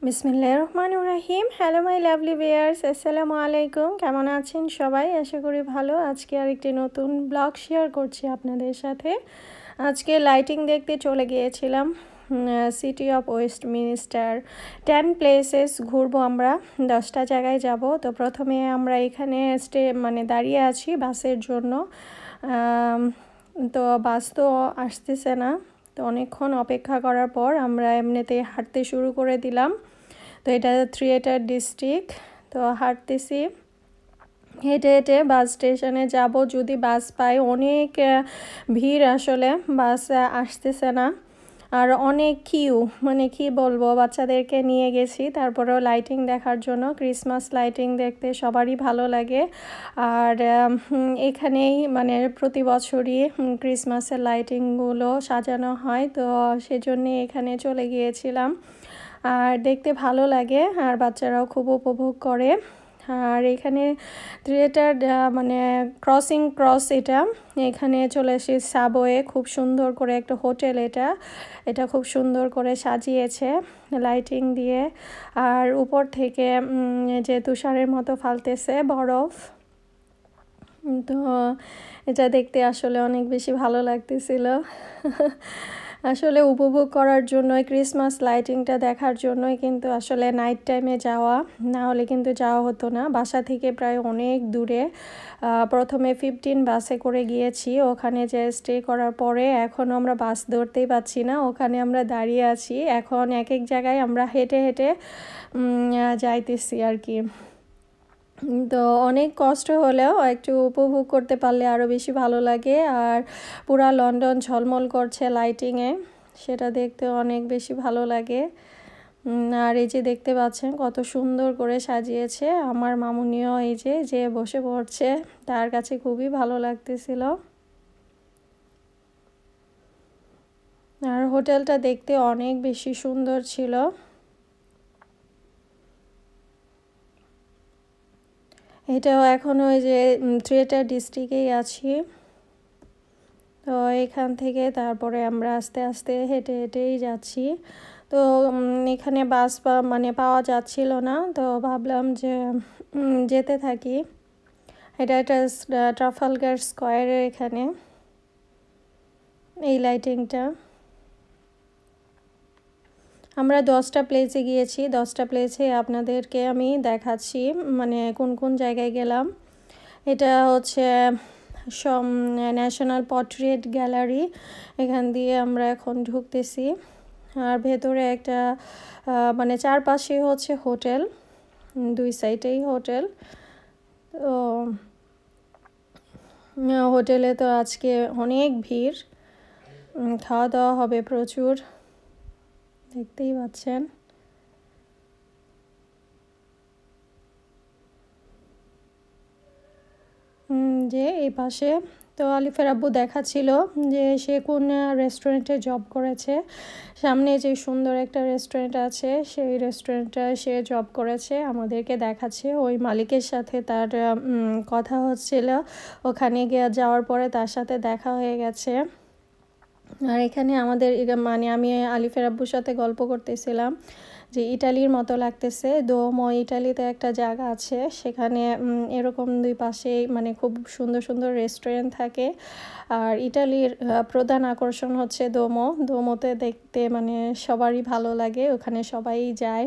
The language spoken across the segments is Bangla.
বিসমিল্লাহির রহমানির রহিম। হ্যালো মাই লাভলি ভিউয়ার্স, আসসালামু আলাইকুম। কেমন আছেন সবাই? আশা করি ভালো। আজকে আরেকটি নতুন ব্লগ শেয়ার করছি আপনাদের সাথে। আজকে লাইটিং দেখতে চলে গিয়েছিলাম সিটি অফ ওয়েস্টমিনিস্টার। 10 প্লেসেস ঘুরবো আমরা, 10টা জায়গায় যাব। তো প্রথমে আমরা এখানে দাঁড়িয়ে আছি বাসের জন্য। তো বাস তো আসতেছে না, তো অনেকক্ষণ অপেক্ষা করার পর আমরা এমনিতেই হাঁটতে শুরু করে দিলাম। তো এটা থিয়েটার ডিস্ট্রিক্ট। তো হাঁটতেছি, হেঁটে হেঁটে বাস স্টেশনে যাব, যদি বাস পাই। অনেক ভিড়, আসলে বাস আসতেছে না, আর অনেক কিউ, মানে কি বলবো, বাচ্চাদেরকে নিয়ে গেছি তারপরেও লাইটিং দেখার জন্য। ক্রিসমাস লাইটিং দেখতে সবারই ভালো লাগে, আর এখানেই প্রতি বছরই ক্রিসমাসের লাইটিংগুলো সাজানো হয়, তো সেজন্যে এখানে চলে গিয়েছিলাম। আর দেখতে ভালো লাগে, আর বাচ্চারাও খুব উপভোগ করে। আর এখানে থিয়েটার ক্রস, এটা এখানে চলে এসে সাবওয়ে, খুব সুন্দর করে একটা হোটেল, এটা খুব সুন্দর করে সাজিয়েছে লাইটিং দিয়ে। আর উপর থেকে যে তুষারের মতো ফালতেছে বরফ, তো এটা দেখতে আসলে অনেক বেশি ভালো লাগতেছিল। আসলে উপভোগ করার জন্যই, ক্রিসমাস লাইটিংটা দেখার জন্যই কিন্তু আসলে নাইট টাইমে যাওয়া, না হলে কিন্তু যাওয়া হতো না। বাসা থেকে প্রায় অনেক দূরে। প্রথমে 15 বাসে করে গিয়েছি, ওখানে যে স্টে করার পরে এখন আমরা বাস ধরতেই পাচ্ছি না, ওখানে আমরা দাঁড়িয়ে আছি। এখন এক এক জায়গায় আমরা হেঁটে হেঁটে যাইতেছি আর কি। তো অনেক কষ্ট হলেও একটু উপভোগ করতে পারলে আরও বেশি ভালো লাগে। আর পুরা লন্ডন ঝলমল করছে লাইটিংয়ে, সেটা দেখতে অনেক বেশি ভালো লাগে। আর এই যে দেখতে পাচ্ছেন কত সুন্দর করে সাজিয়েছে। আমার মামুনিও এই যে বসে পড়ছে, তার কাছে খুবই ভালো লাগতেছিল। আর হোটেলটা দেখতে অনেক বেশি সুন্দর ছিল। এটাও এখন ওই যে থিয়েটার ডিস্ট্রিক্টেই আছি। তো এখান থেকে তারপরে আমরা আস্তে আস্তে হেঁটে হেঁটেই যাচ্ছি। তো এখানে বাস পাওয়া যাচ্ছিল না, তো ভাবলাম যে যেতে থাকি। এটা একটা ট্রাফালগার স্কোয়ারের এখানে এই লাইটিংটা। আমরা 10টা প্লেসে গিয়েছি, 10টা প্লেসে আপনাদেরকে আমি দেখাচ্ছি কোন কোন জায়গায় গেলাম। এটা হচ্ছে ন্যাশনাল পোর্ট্রেট গ্যালারি, এখান দিয়ে আমরা এখন ঢুকতেছি। আর ভেতরে একটা চারপাশে হচ্ছে হোটেল, দুই সাইডেই হোটেল। তো হোটেলে তো আজকে অনেক ভিড়, খাওয়া দাওয়া হবে প্রচুর, দেখতেই পাচ্ছেন। যে এই পাশে তো আলিফের আব্বু দেখাচ্ছিল যে সে কোন রেস্টুরেন্টে জব করেছে। সামনে যে সুন্দর একটা রেস্টুরেন্ট আছে, সেই রেস্টুরেন্টে সে জব করেছে, আমাদেরকে দেখাচ্ছে। ওই মালিকের সাথে তার কথা হচ্ছিল, ওখানে যাওয়ার পরে তার সাথে দেখা হয়ে গেছে। আর এখানে আমাদের আমি আলিফের আব্বুর সাথে গল্প করতেছিলাম যে ইটালির মতো লাগতেছে। দোমো ইটালিতে একটা জায়গা আছে, সেখানে এরকম দুই পাশেই খুব সুন্দর সুন্দর রেস্টুরেন্ট থাকে। আর ইটালির প্রধান আকর্ষণ হচ্ছে দোমোতে দেখতে সবারই ভালো লাগে, ওখানে সবাই যায়।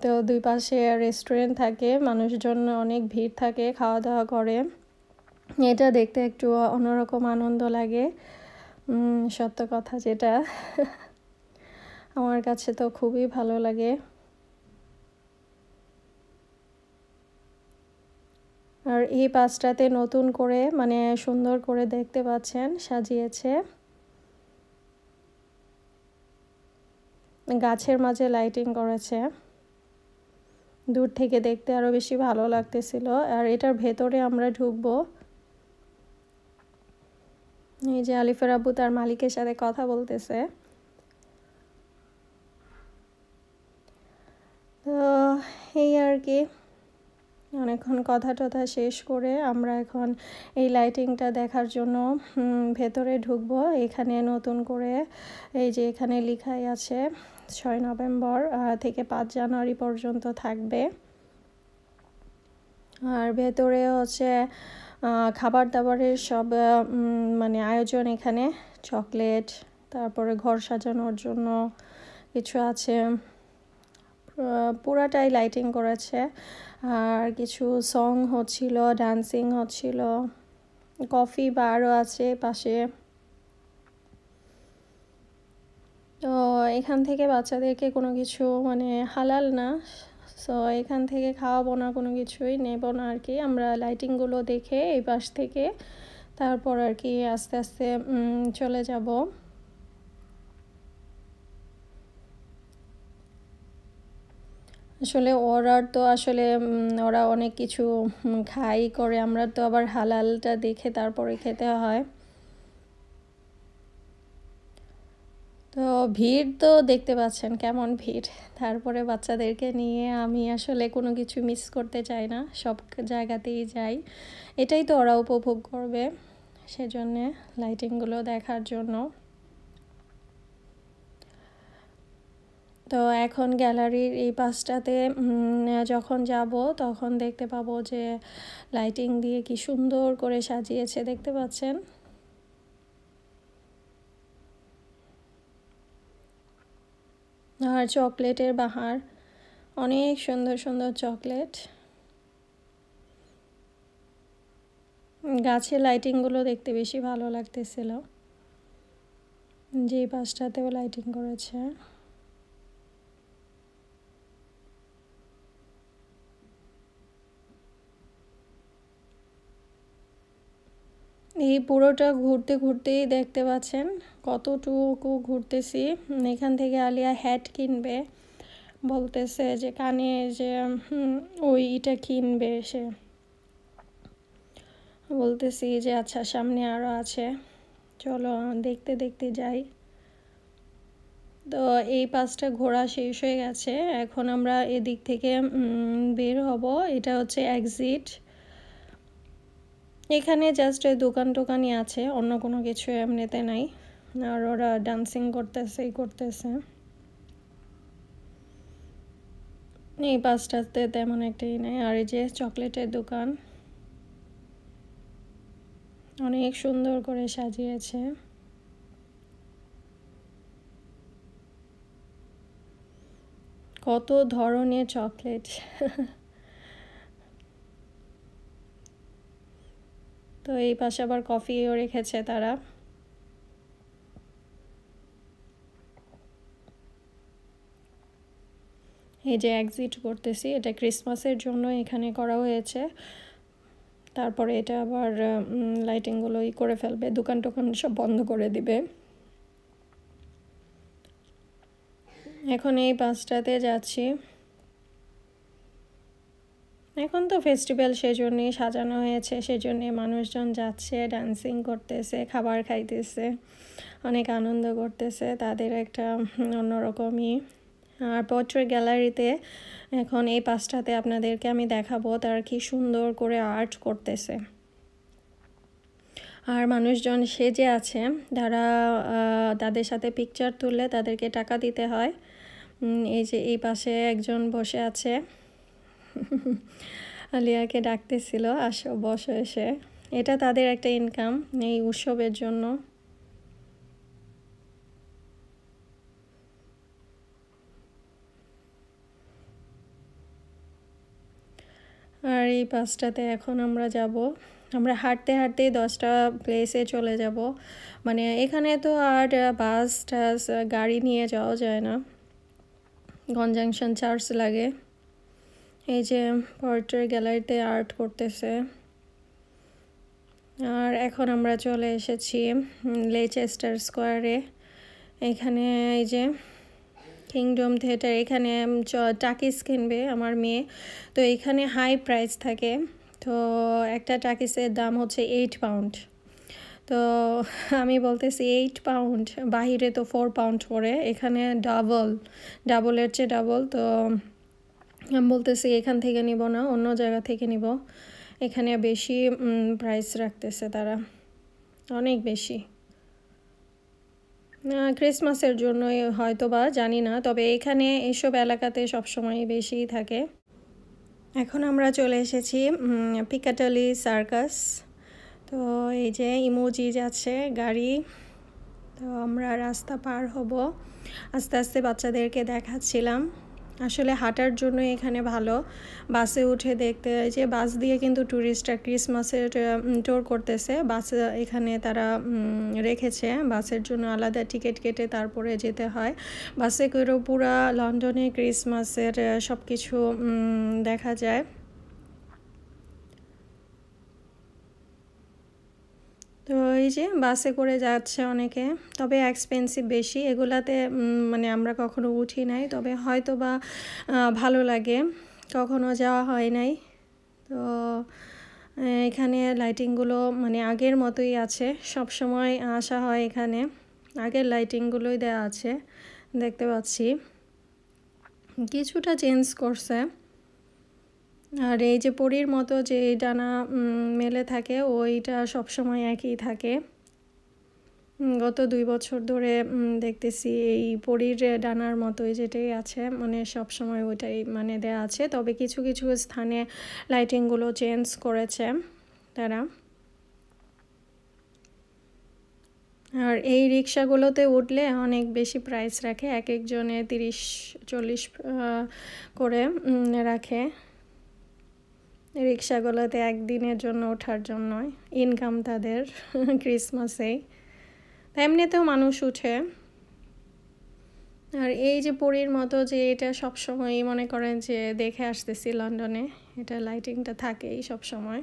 তো দুই পাশে রেস্টুরেন্ট থাকে, মানুষজন অনেক ভিড় থাকে, খাওয়া দাওয়া করে। এটা দেখতে একটু অন্যরকম আনন্দ লাগে, সত্য কথা যেটা। আমার কাছে তো খুবই ভালো লাগে। আর এই পাশটাতে নতুন করে সুন্দর করে দেখতে পাচ্ছেন সাজিয়েছে, গাছের মাঝে লাইটিং করেছে, দূর থেকে দেখতে আরো বেশি ভালো লাগতেছিল। আর এটার ভেতরে আমরা ঢুকবো। এই যে আলিফের আব্বু তার মালিকের সাথে কথা বলতেছে। তো এই আর কি, অনেকক্ষণ কথা টথা শেষ করে আমরা এখন এই লাইটিংটা দেখার জন্য ভেতরে ঢুকবো। এখানে নতুন করে এই যে এখানে লেখাই আছে 6 নভেম্বর থেকে 5 জানুয়ারি পর্যন্ত থাকবে। আর ভেতরে হচ্ছে খাবার দাবারের সব মানে আয়োজন, এখানে চকলেট, তারপরে ঘর সাজানোর জন্য কিছু আছে, পুরাটাই লাইটিং করেছে। আর কিছু সং হচ্ছিল, ডান্সিং হচ্ছিল, কফি বারও আছে পাশে। তো এখান থেকে বাচ্চাদেরকে কোনো কিছু মানে হালাল না, সো এখান থেকে খাওয়াবো না, কোনো কিছুই নেব না আর কি। আমরা লাইটিংগুলো দেখে এই পাশ থেকে তারপর আর কি আস্তে আস্তে চলে যাব। আসলে ওরা অনেক কিছু খাই করে, আমরা তো আবার হালালটা দেখে তারপরে খেতে হয়। তো ভিড় তো দেখতে পাচ্ছেন কেমন ভিড়, তারপরে বাচ্চাদেরকে নিয়ে আমি আসলে কোনো কিছু মিস করতে চাই না, সব জায়গাতেই যাই, এটাই তো ওরা উপভোগ করবে, সেজন্যে লাইটিংগুলো দেখার জন্য। তো এখন গ্যালারির এই পাশটাতে যখন যাব তখন দেখতে পাবো যে লাইটিং দিয়ে কি সুন্দর করে সাজিয়েছে, দেখতে পাচ্ছেন। আর চকলেটের বাহার, অনেক সুন্দর সুন্দর চকলেট। গাছের লাইটিংগুলো দেখতে বেশি ভালো লাগতেছিল, যে পাশটাতেও লাইটিং করেছে। এই পুরোটা ঘুরতে ঘুরতেই দেখতে পাচ্ছেন কতটুকু ঘুরতেছি। এখান থেকে আলিয়া হ্যাট কিনবে, বলতেছে যে কানে যে ওইটা কিনবে, সে বলতেছি যে আচ্ছা সামনে আরও আছে, চলো দেখতে দেখতে যাই। তো এই পাশটা ঘোরা শেষ হয়ে গেছে, এখন আমরা এদিক থেকে বের হব। এটা হচ্ছে এক্সিট। এখানে জাস্ট দোকান টোকানই আছে, অন্য কোনো কিছু এমনিতে নাই। আর ওরা ডান্সিং করতেছে। এই পাশটাতে তেমন একটাই নেই। আর এই যে চকলেটের দোকান, অনেক সুন্দর করে সাজিয়েছে। কত ধরনের চকলেট। তো এই পাশে আবার কফিও রেখেছে তারা। এই যে এক্সিট করতেছি, এটা ক্রিসমাসের জন্য এখানে করা হয়েছে। তারপরে এটা আবার লাইটিংগুলোই করে ফেলবে, দোকান টোকান সব বন্ধ করে দিবে। এখন এই পাশটাতে যাচ্ছি। এখন তো ফেস্টিভ্যাল, সেজন্যই সাজানো হয়েছে, সেজন্যে মানুষজন যাচ্ছে, ডান্সিং করতেছে, খাবার খাইতেছে, অনেক আনন্দ করতেছে, তাদের একটা অন্যরকমই। আর পোর্ট্রেট গ্যালারিতে এখন এই পাশটাতে আপনাদেরকে আমি দেখাবো তারা কি সুন্দর করে আর্ট করতেছে। আর মানুষজন সেজে আছে, যারা তাদের সাথে পিকচার তুললে তাদেরকে টাকা দিতে হয়। এই যে এই পাশে একজন বসে আছে, আলিয়াকে ডাকতেছিল আসো বসো এসে, এটা তাদের একটা ইনকাম এই উৎসবের জন্য। আর এই পাশটাতে এখন আমরা যাব, আমরা হাঁটতে হাঁটতেই 10টা প্লেসে চলে যাব। মানে এখানে তো আর বাস টাস গাড়ি নিয়ে যাওয়া যায় না, কনজাংশন চার্জ লাগে। এই যে পোর্ট্রেট গ্যালারিতে আর্ট করতেছে। আর এখন আমরা চলে এসেছি লেচেস্টার স্কোয়ারে। এখানে এই যে কিংডম থিয়েটার, এখানে টাকিস কিনবে আমার মেয়ে, তো এখানে হাই প্রাইস থাকে। তো একটা টাকিসের দাম হচ্ছে 8 পাউন্ড। তো আমি বলতেছি 8 পাউন্ড, বাহিরে তো 4 পাউন্ড করে, এখানে ডাবলের চেয়ে ডাবল। তো আমি বলতেছি এখান থেকে নিব না, অন্য জায়গা থেকে নিব, এখানে বেশি প্রাইস রাখতেছে তারা, অনেক বেশি। ক্রিসমাসের জন্যই হয়তো বা, জানি না, তবে এখানে এইসব এলাকাতে সবসময় বেশিই থাকে। এখন আমরা চলে এসেছি পিকাডেলি সার্কাস। তো এই যে ইমোজি যাচ্ছে গাড়ি, তো আমরা রাস্তা পার হব। আস্তে আস্তে বাচ্চাদেরকে দেখাচ্ছিলাম। আসলে হাঁটার জন্য এখানে ভালো। বাসে উঠে দেখতে যে বাস দিয়ে কিন্তু ট্যুরিস্টরা ক্রিসমাসের ট্যুর করতেছে। বাস এখানে তারা রেখেছে, বাসের জন্য আলাদা টিকিট কেটে তারপরে যেতে হয়। বাসে করেও পুরা লন্ডনে ক্রিসমাসের সব কিছু দেখা যায়। তো এই যে বাসে করে যাচ্ছে অনেকে, তবে এক্সপেন্সিভ বেশি এগুলাতে, মানে আমরা কখনো উঠি নাই, তবে হয়তো বা ভালো লাগে, কখনো যাওয়া হয় নাই। তো এখানে লাইটিংগুলো মানে আগের মতোই আছে, সব সময় আসা হয় এখানে, আগের লাইটিংগুলোই দেওয়া আছে দেখতে পাচ্ছি, কিছুটা চেঞ্জ করছে। আর এই যে পরীর মতো যে ডানা মেলে থাকে ওইটা সবসময় একই থাকে। গত 2 বছর ধরে দেখতেছি এই পরীর ডানার মতোই যেটাই আছে, মানে সবসময় ওইটাই মানে দেয়া আছে, তবে কিছু কিছু স্থানে লাইটিংগুলো চেঞ্জ করেছে তারা। আর এই রিক্সাগুলোতে উঠলে অনেক বেশি প্রাইস রাখে, এক একজনে 30-40 করে রাখে। রিক্সাগুলোতে একদিনের জন্য ওঠার জন্য ইনকাম তাদের ক্রিসমাসেই, এমনিতেও মানুষ উঠে। আর এই যে পরীর মতো যে এটা সবসময় মনে করেন যে দেখে আসতেছি লন্ডনে, এটা লাইটিংটা থাকেই সবসময়,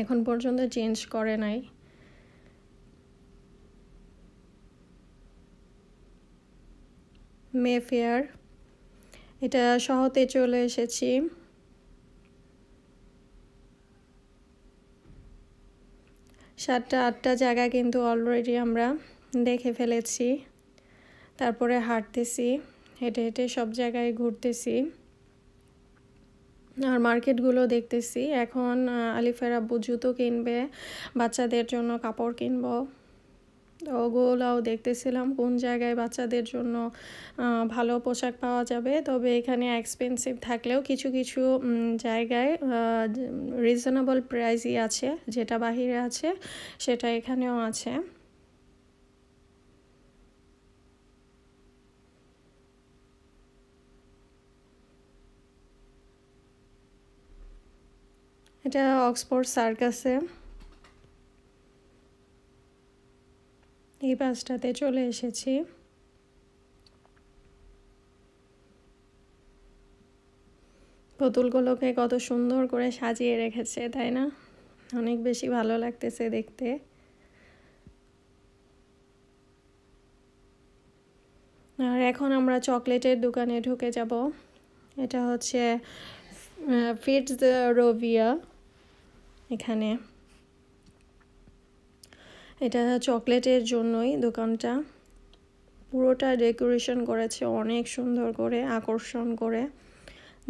এখন পর্যন্ত চেঞ্জ করে নাই। মেফেয়ার, এটা শহরে চলে এসেছি। 7-8টা জায়গা কিন্তু অলরেডি আমরা দেখে ফেলেছি। তারপরে হাঁটতেছি, হেঁটে হেঁটে সব জায়গায় ঘুরতেছি আর মার্কেটগুলো দেখতেছি। এখন আলিফের আব্বু জুতো কিনবে, বাচ্চাদের জন্য কাপড় কিনবো, ওগুলোও দেখতেছিলাম কোন জায়গায় বাচ্চাদের জন্য ভালো পোশাক পাওয়া যাবে। তবে এখানে এক্সপেন্সিভ থাকলেও কিছু কিছু জায়গায় রিজনেবল প্রাইসই আছে, যেটা বাহিরে আছে সেটা এখানেও আছে। এটা অক্সফোর্ড সার্কাসে, এই পাশটাতে চলে এসেছি। পুতুলগুলোকে কত সুন্দর করে সাজিয়ে রেখেছে, তাই না? অনেক বেশি ভালো লাগতেছে দেখতে। আর এখন আমরা চকলেটের দোকানে ঢুকে যাব। এটা হচ্ছে ফিটজরোভিয়া, এখানে এটা চকলেটের জন্যই দোকানটা, পুরোটা ডেকোরেশন করেছে অনেক সুন্দর করে, আকর্ষণ করে,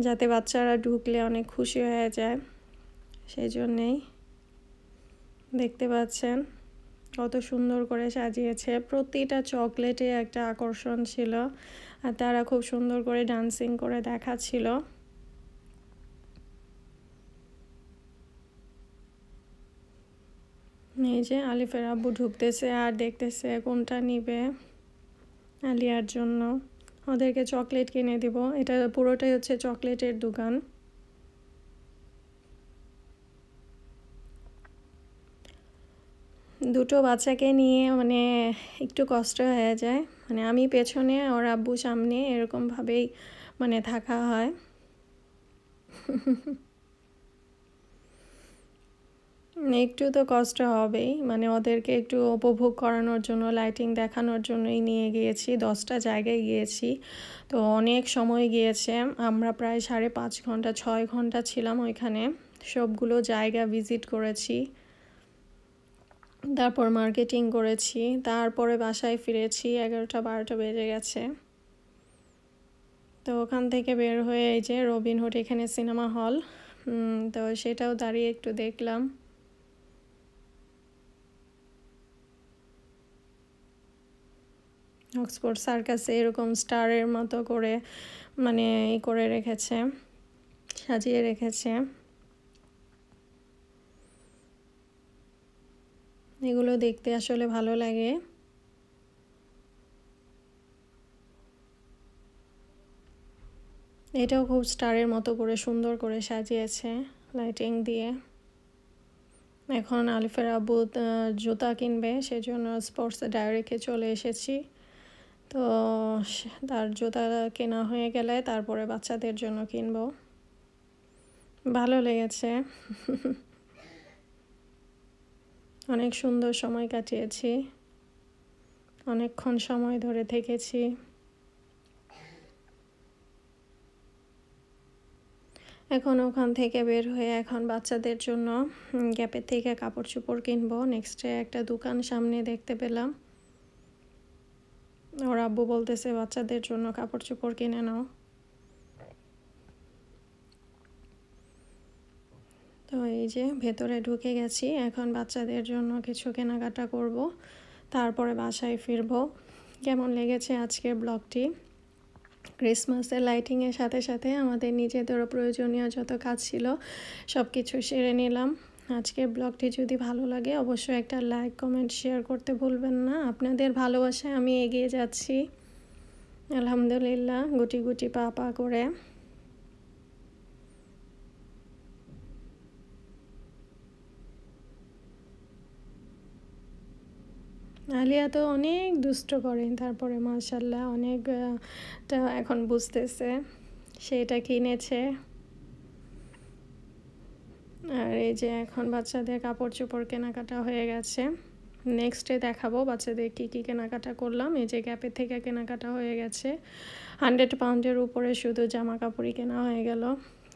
যাতে বাচ্চারা ঢুকলে অনেক খুশি হয়ে যায়, সেই জন্যেই। দেখতে পাচ্ছেন কত সুন্দর করে সাজিয়েছে, প্রতিটা চকলেটে একটা আকর্ষণ ছিল, আর তারা খুব সুন্দর করে ডান্সিং করে দেখাচ্ছিল। এই যে আলিফের আব্বু ঢুকতেছে আর দেখতেছে কোনটা নিবে আলিয়ার জন্য, ওদেরকে চকলেট কিনে দিব। এটা পুরোটাই হচ্ছে চকলেটের দোকান। দুটো বাচ্চাকে নিয়ে মানে একটু কষ্ট হয়ে যায়, মানে আমি পেছনে ওর আব্বু সামনে, এরকমভাবেই মানে থাকা হয়। একটু তো কষ্ট হবেই, মানে ওদেরকে একটু উপভোগ করানোর জন্য, লাইটিং দেখানোর জন্যই নিয়ে গিয়েছি। 10টা জায়গায় গিয়েছি, তো অনেক সময় গিয়েছে, আমরা প্রায় 5.5 ঘন্টা 6 ঘন্টা ছিলাম ওইখানে, সবগুলো জায়গা ভিজিট করেছি, তারপর মার্কেটিং করেছি, তারপরে বাসায় ফিরেছি 11টা-12টা বেজে গেছে। তো ওখান থেকে বের হয়ে এই যে রবিনহুড, এখানে সিনেমা হল, তো সেটাও দাঁড়িয়ে একটু দেখলাম। অক্সফোর্ড সার্কাসে এরকম স্টারের মতো করে মানে করে রেখেছে, সাজিয়ে রেখেছে। এগুলো দেখতে আসলে ভালো লাগে। এটাও খুব স্টারের মতো করে সুন্দর করে সাজিয়েছে লাইটিং দিয়ে। এখন আলিফের আব্বু জুতা কিনবে, সেজন্য স্পোর্টস ডাইরেক্টে চলে এসেছি। তো তার জুতা কেনা হয়ে গেলে তারপরে বাচ্চাদের জন্য কিনবো। ভালো লেগেছে। অনেক সুন্দর সময় কাটিয়েছি, অনেকক্ষণ সময় ধরে থেকেছি। এখন ওখান থেকে বের হয়ে এখন বাচ্চাদের জন্য গ্যাপের থেকে কাপড় চোপড় কিনবো। নেক্সটে একটা দোকান সামনে দেখতে পেলাম, ওর আব্বু বলতেছে বাচ্চাদের জন্য কাপড় চোপড় কিনে নাও। তো এই যে ভেতরে ঢুকে গেছি, এখন বাচ্চাদের জন্য কিছু কেনাকাটা করব, তারপরে বাসায় ফিরবো। কেমন লেগেছে আজকের ব্লগটি? ক্রিসমাসের লাইটিংয়ের সাথে সাথে আমাদের নিজেদেরও প্রয়োজনীয় যত কাজ ছিল সব কিছু সেরে নিলাম। আজকের ব্লগটি যদি ভালো লাগে অবশ্যই একটা লাইক, কমেন্ট, শেয়ার করতে ভুলবেন না। আপনাদের ভালোবাসায় আমি এগিয়ে যাচ্ছি আলহামদুলিল্লাহ, গুটি গুটি পা পা করে। আলিয়া তো অনেক দুষ্ট করে, তারপরে মাশাআল্লাহ অনেকটা এখন বুঝতেছে, সেটা কিনেছে। আর এই যে এখন বাচ্চাদের কাপড় চোপড় কেনাকাটা হয়ে গেছে। নেক্সটে দেখাবো বাচ্চাদের কী কী কেনাকাটা করলাম। এই যে গ্যাপের থেকে কেনাকাটা হয়ে গেছে, 100 পাউন্ডের উপরে শুধু জামা কাপড়ই কেনা হয়ে গেল।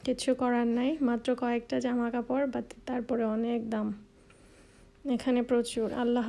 কিছু করার নাই, মাত্র কয়েকটা জামা কাপড়, বাট তারপরে অনেক দাম এখানে প্রচুর। আল্লাহ।